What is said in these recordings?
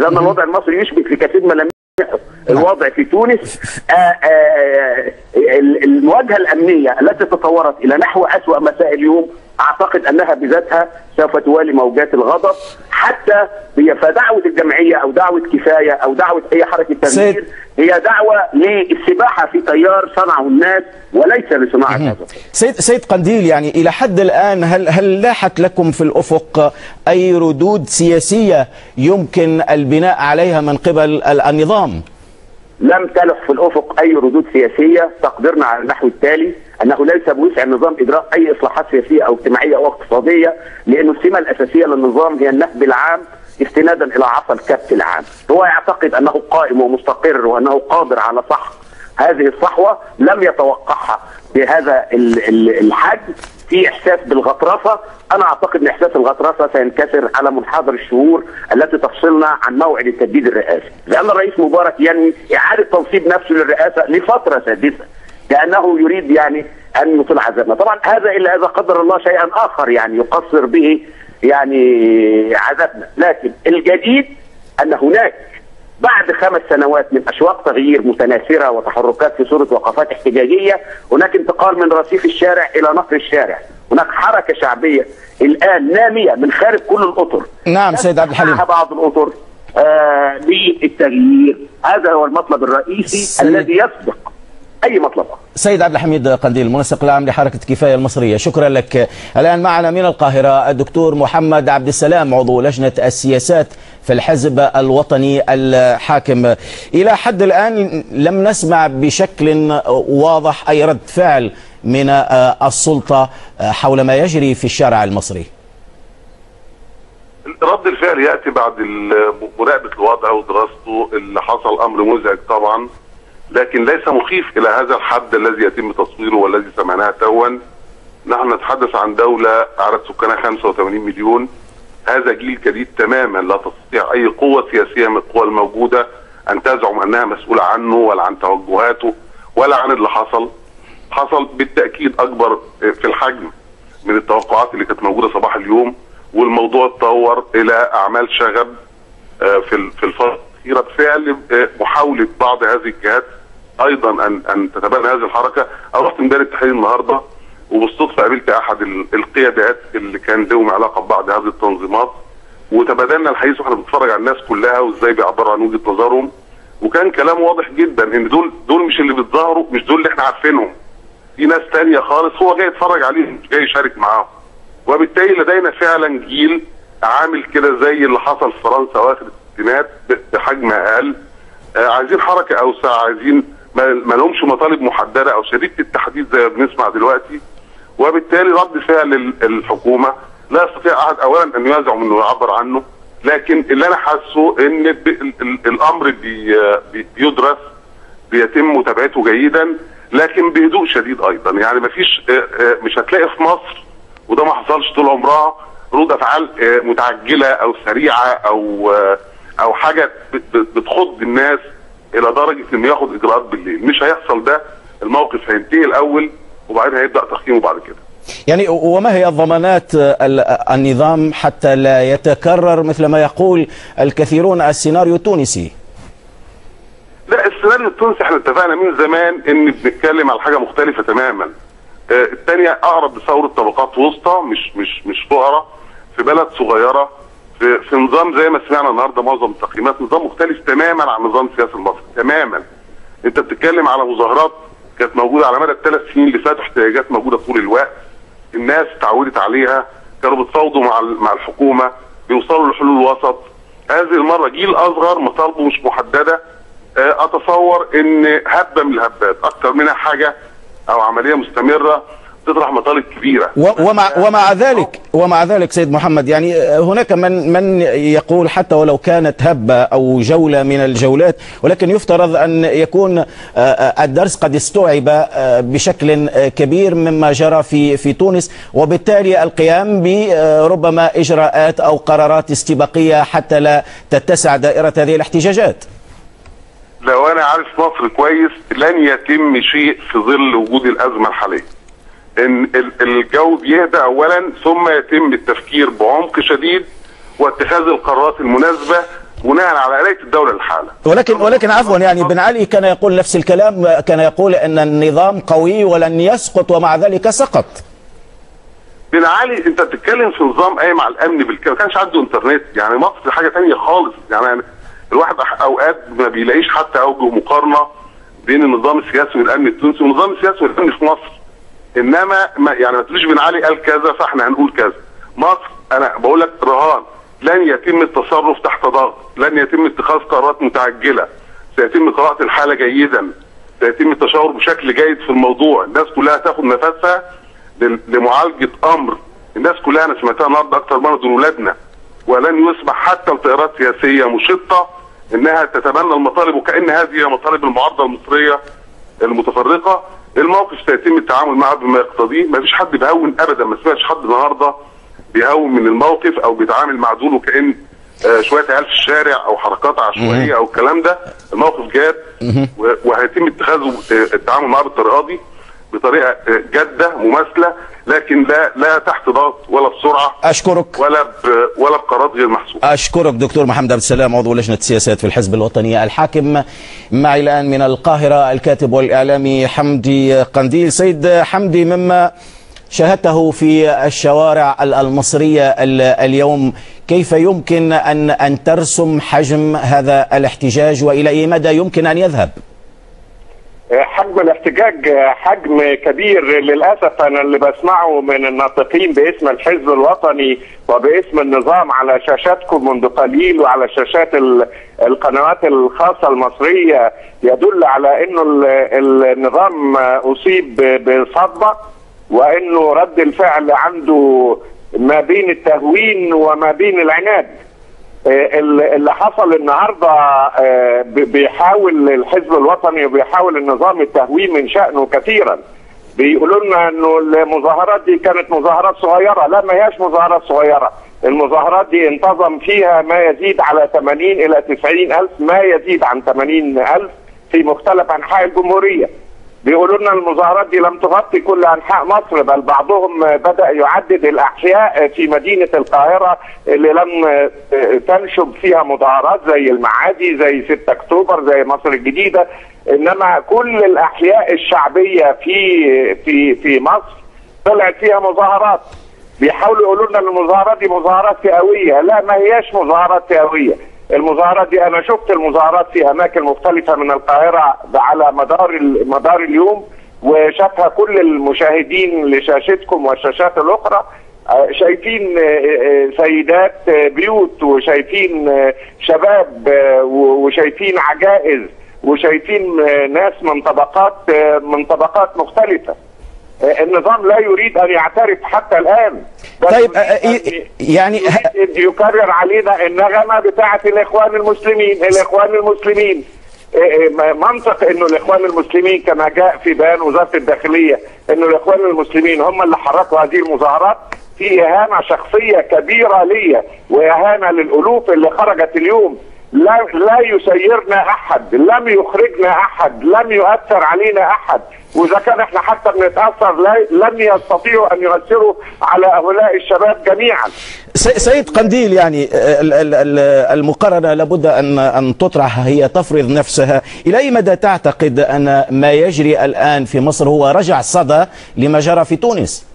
اذا ان الوضع المصري يشبه في كثير من الوضع في تونس. المواجهه الامنيه التي تطورت الى نحو اسوأ مساء اليوم اعتقد انها بذاتها سوف توالي موجات الغضب، حتى فدعوه الجمعيه او دعوه كفايه او دعوه اي حركه تغيير هي دعوه للسباحه في تيار صنعه الناس وليس لصناعه هذا. سيد قنديل، يعني الى حد الان هل لاحت لكم في الافق اي ردود سياسيه يمكن البناء عليها من قبل النظام؟ لم تلح في الافق اي ردود سياسيه تقدرنا على النحو التالي: انه ليس بوسع النظام اجراء اي اصلاحات سياسيه او اجتماعيه او اقتصاديه، لانه السمه الاساسيه للنظام هي النهب العام استنادا الى عصا الكبت العام. هو يعتقد انه قائم ومستقر وانه قادر على صح هذه الصحوه، لم يتوقعها بهذا الحجم. في احساس بالغطرسه، انا اعتقد ان احساس الغطرسه سينكسر على منحدر الشهور التي تفصلنا عن موعد التجديد الرئاسي، لان الرئيس مبارك ينوي اعاده تنصيب نفسه للرئاسه لفتره سادسه، كانه يريد يعني ان يطيل عذابنا. طبعا هذا الا اذا قدر الله شيئا اخر يعني يقصر به يعني عذابنا، لكن الجديد ان هناك بعد 5 سنوات من اشواق تغيير متناثره وتحركات في صوره وقفات احتجاجيه، هناك انتقال من رصيف الشارع الى نقر الشارع، هناك حركه شعبيه الان ناميه من خارج كل الاطر. نعم سيد عبد الحليم. بعض الاطر للتغيير، هذا هو المطلب الرئيسي الذي يسبق اي مطلب. سيد عبد الحميد قنديل، المنسق العام لحركة كفاية المصرية، شكرا لك. الآن معنا من القاهرة الدكتور محمد عبد السلام، عضو لجنة السياسات في الحزب الوطني الحاكم. إلى حد الآن لم نسمع بشكل واضح أي رد فعل من السلطة حول ما يجري في الشارع المصري. رد الفعل يأتي بعد مراقبة الوضع ودراسته. اللي حصل أمر مزعج طبعا، لكن ليس مخيف إلى هذا الحد الذي يتم تصويره والذي سمعناه توا. نحن نتحدث عن دولة عدد سكانها 85 مليون. هذا جيل جديد تماما، لا تستطيع أي قوة سياسية من القوى الموجودة أن تزعم أنها مسؤولة عنه ولا عن توجهاته ولا عن اللي حصل. حصل بالتأكيد أكبر في الحجم من التوقعات اللي كانت موجودة صباح اليوم، والموضوع اتطور إلى أعمال شغب في الفترة الأخيرة بفعل محاولة بعض هذه الجهات ايضا ان تتبنى هذه الحركه. انا رحت امبارح التحرير النهارده وبالصدفه قابلت احد القيادات اللي كان لهم علاقه ببعض هذه التنظيمات، وتبادلنا الحديث واحنا بنتفرج على الناس كلها وازاي بيعبروا عن وجهه نظرهم، وكان كلام واضح جدا ان دول مش اللي بيتظاهروا، مش دول اللي احنا عارفينهم، في ناس ثانيه خالص هو جاي يتفرج عليهم مش جاي يشارك معاهم. وبالتالي لدينا فعلا جيل عامل كده زي اللي حصل في فرنسا اواخر الستينات بحجم اقل. عايزين حركه اوسع، عايزين ما لهمش مطالب محدده او شديده التحديد زي ما بنسمع دلوقتي. وبالتالي رد فعل الحكومه لا يستطيع احد اولا ان يزعم انه يعبر عنه، لكن اللي انا حاسه ان الامر بيدرس، بيتم متابعته جيدا، لكن بهدوء شديد ايضا. يعني مش هتلاقي في مصر، وده ما حصلش طول عمرها، ردود افعال متعجله او سريعه او حاجه بتخض الناس الى درجه انه ياخد اجراءات بالليل. مش هيحصل ده، الموقف هينتهي الاول وبعدين هيبدا تقييمه بعد كده. يعني وما هي الضمانات النظام حتى لا يتكرر مثل ما يقول الكثيرون السيناريو التونسي؟ لا، السيناريو التونسي احنا اتفقنا من زمان ان بنتكلم على حاجه مختلفه تماما. الثانيه اقرب لثوره طبقات وسطى، مش فقراء، في بلد صغيره، في نظام زي ما سمعنا النهارده معظم التقييمات، نظام مختلف تماما عن نظام السياسي المصري تماما. انت بتتكلم على مظاهرات كانت موجوده على مدى ال3 سنين اللي فاتوا، احتجاجات موجوده طول الوقت، الناس اتعودت عليها، كانوا بيتفاوضوا مع الحكومه، بيوصلوا لحلول وسط. هذه المره جيل اصغر مطالبه مش محدده. اتصور ان هبه من الهبات اكثر منها حاجه او عمليه مستمره تطرح مطالب كبيره. ومع ذلك سيد محمد، يعني هناك من يقول حتى ولو كانت هبه او جوله من الجولات، ولكن يفترض ان يكون الدرس قد استوعب بشكل كبير مما جرى في تونس، وبالتالي القيام بربما اجراءات او قرارات استباقيه حتى لا تتسع دائره هذه الاحتجاجات. لو انا عارف مصر كويس لن يتم شيء في ظل وجود الازمه الحاليه. ان الجو بيهدى اولا، ثم يتم التفكير بعمق شديد واتخاذ القرارات المناسبه بناء على آلية الدولة الحالة. ولكن عفوا يعني بن علي كان يقول نفس الكلام، كان يقول ان النظام قوي ولن يسقط ومع ذلك سقط. بن علي انت بتتكلم في نظام قايم على الامن بالكامل، ما كانش عنده انترنت، يعني مصر حاجه ثانيه خالص. يعني الواحد اوقات ما بيلاقيش حتى اوجه مقارنه بين النظام السياسي والامن التونسي والنظام السياسي والامن في مصر. انما ما تقوليش بن علي قال كذا فاحنا هنقول كذا. مصر انا بقول لك رهان، لن يتم التصرف تحت ضغط، لن يتم اتخاذ قرارات متعجله، سيتم قراءه الحاله جيدا، سيتم التشاور بشكل جيد في الموضوع، الناس كلها تاخد نفسها لمعالجه امر الناس كلها. انا سمعتها النهارده اكثر مره دول ولادنا، ولن يسمح حتى لتيارات سياسيه مشطه انها تتبنى المطالب وكأن هذه هي مطالب المعارضه المصريه المتفرقه. الموقف سيتم التعامل معه بما يقتضيه، ما فيش حد بيهون ابدا، ما سمعتش حد النهارده بيهون من الموقف او بيتعامل مع دول وكأن شويه عيال في الشارع او حركات عشوائيه او الكلام ده. الموقف جاد وهيتم اتخاذه التعامل معه بالطريقه دي بطريقه جاده مماثله، لكن لا تحت ضغط ولا بسرعه اشكرك ولا بقرارات غير محسوبه. اشكرك دكتور محمد عبد السلام عضو لجنه السياسات في الحزب الوطني الحاكم. معي الان من القاهره الكاتب والاعلامي حمدي قنديل. سيد حمدي، مما شاهدته في الشوارع المصريه اليوم، كيف يمكن ان ترسم حجم هذا الاحتجاج والى اي مدى يمكن ان يذهب؟ حجم الاحتجاج حجم كبير للأسف. أنا اللي بسمعه من الناطقين باسم الحزب الوطني وباسم النظام على شاشاتكم منذ قليل وعلى شاشات القنوات الخاصة المصرية يدل على أنه النظام أصيب بصدمة، وأنه رد الفعل عنده ما بين التهوين وما بين العناد. اللي حصل النهارده بيحاول الحزب الوطني وبيحاول النظام التهوين من شأنه كثيرا. بيقولوا لنا انه المظاهرات دي كانت مظاهرات صغيره، لا ما هياش مظاهرات صغيره. المظاهرات دي انتظم فيها ما يزيد على 80 إلى 90 ألف، ما يزيد عن 80 ألف في مختلف انحاء الجمهوريه. بيقولوا لنا المظاهرات دي لم تغطي كل انحاء مصر، بل بعضهم بدأ يعدد الاحياء في مدينه القاهره اللي لم تنشب فيها مظاهرات، زي المعادي، زي 6 اكتوبر، زي مصر الجديده. انما كل الاحياء الشعبيه في مصر طلعت فيها مظاهرات. بيحاولوا يقولوا لنا المظاهرات دي مظاهرات فئويه، لا ما هياش مظاهرات فئويه. المظاهرات دي انا شفت المظاهرات في اماكن مختلفه من القاهره على مدار اليوم، وشافها كل المشاهدين لشاشتكم والشاشات الاخرى. شايفين سيدات بيوت، وشايفين شباب، وشايفين عجائز، وشايفين ناس من طبقات مختلفه. النظام لا يريد ان يعترف حتى الان. طيب يعني يكرر علينا النغمه بتاعه الاخوان المسلمين. منطق انه الاخوان المسلمين كما جاء في بيان وزاره الداخليه انه الاخوان المسلمين هم اللي حركوا هذه المظاهرات، في اهانه شخصيه كبيره ليا واهانه للالوف اللي خرجت اليوم. لا يسيرنا احد، لم يخرجنا احد، لم يؤثر علينا احد، واذا كان احنا حتى بنتاثر لم يستطيعوا ان يؤثروا على هؤلاء الشباب جميعا. سيد قنديل، يعني المقارنه لابد ان تطرح، هي تفرض نفسها. الى اي مدى تعتقد ان ما يجري الان في مصر هو رجع صدى لما جرى في تونس؟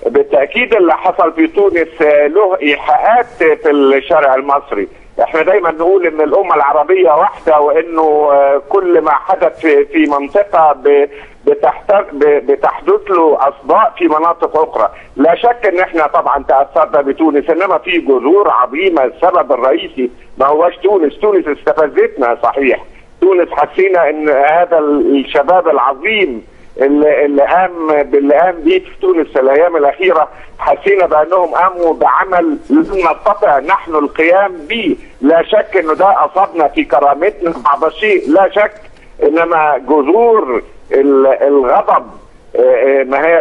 بالتاكيد اللي حصل في تونس له ايحاءات في الشارع المصري. احنا دايما نقول ان الامه العربيه واحده، وانه كل ما حدث في منطقه بتحدث له اصداء في مناطق اخرى. لا شك ان احنا طبعا تاثرنا بتونس، انما في جذور عظيمه. السبب الرئيسي ما هوش تونس استفزتنا صحيح. تونس حسينا ان هذا الشباب العظيم اللي قام بيه في تونس في الايام الاخيره، حسينا بانهم قاموا بعمل لم نستطع نحن القيام به. لا شك انه ده اصابنا في كرامتنا بعض الشيء، لا شك. انما جذور الغضب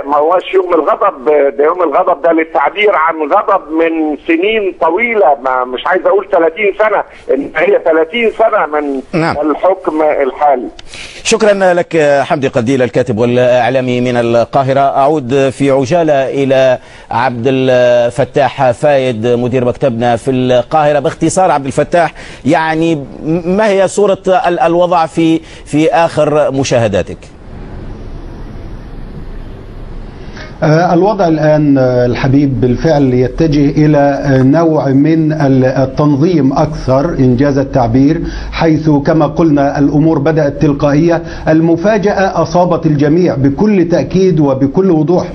ما هوش يوم الغضب، ده يوم الغضب ده للتعبير عن غضب من سنين طويله، ما مش عايز اقول 30 سنه، ان هي 30 سنه من الحكم الحالي. شكرا لك حمدي قنديل الكاتب والاعلامي من القاهره. اعود في عجاله الى عبد الفتاح فايد مدير مكتبنا في القاهره. باختصار عبد الفتاح، يعني ما هي صوره الوضع في اخر مشاهداتك؟ الوضع الآن الحبيب بالفعل يتجه إلى نوع من التنظيم أكثر إنجاز التعبير، حيث كما قلنا الأمور بدأت تلقائية. المفاجأة أصابت الجميع بكل تأكيد وبكل وضوح،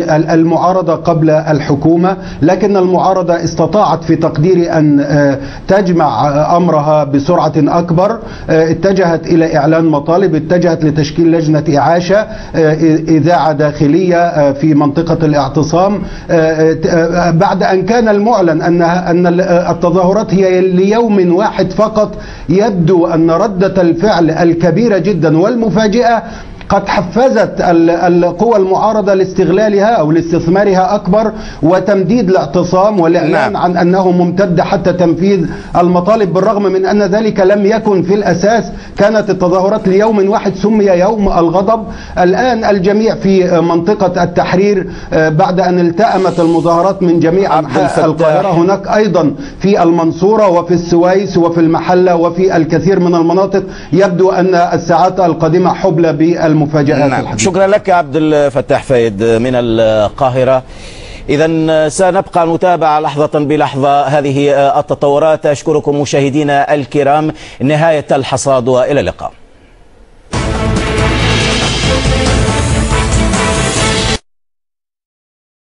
المعارضة قبل الحكومة، لكن المعارضة استطاعت في تقديري أن تجمع أمرها بسرعة أكبر، اتجهت إلى إعلان مطالب، اتجهت لتشكيل لجنة إعاشة، إذاعة داخلية في منطقة الاعتصام، بعد أن كان المعلن أن التظاهرات هي ليوم واحد فقط. يبدو أن ردة الفعل الكبيرة جدا والمفاجئة قد حفزت القوى المعارضة لاستغلالها أو لاستثمارها أكبر وتمديد الاعتصام والإعلان عن أنه ممتد حتى تنفيذ المطالب، بالرغم من أن ذلك لم يكن في الأساس. كانت التظاهرات ليوم واحد سمي يوم الغضب. الآن الجميع في منطقة التحرير بعد أن التأمت المظاهرات من جميع أنحاء القاهرة، هناك أيضا في المنصورة وفي السويس وفي المحلة وفي الكثير من المناطق. يبدو أن الساعات القادمة حبلى بالمفاجآت. شكرا لك عبد الفتاح فايد من القاهرة. إذا سنبقى نتابع لحظة بلحظة هذه التطورات. أشكركم مشاهدينا الكرام، نهاية الحصاد وإلى اللقاء.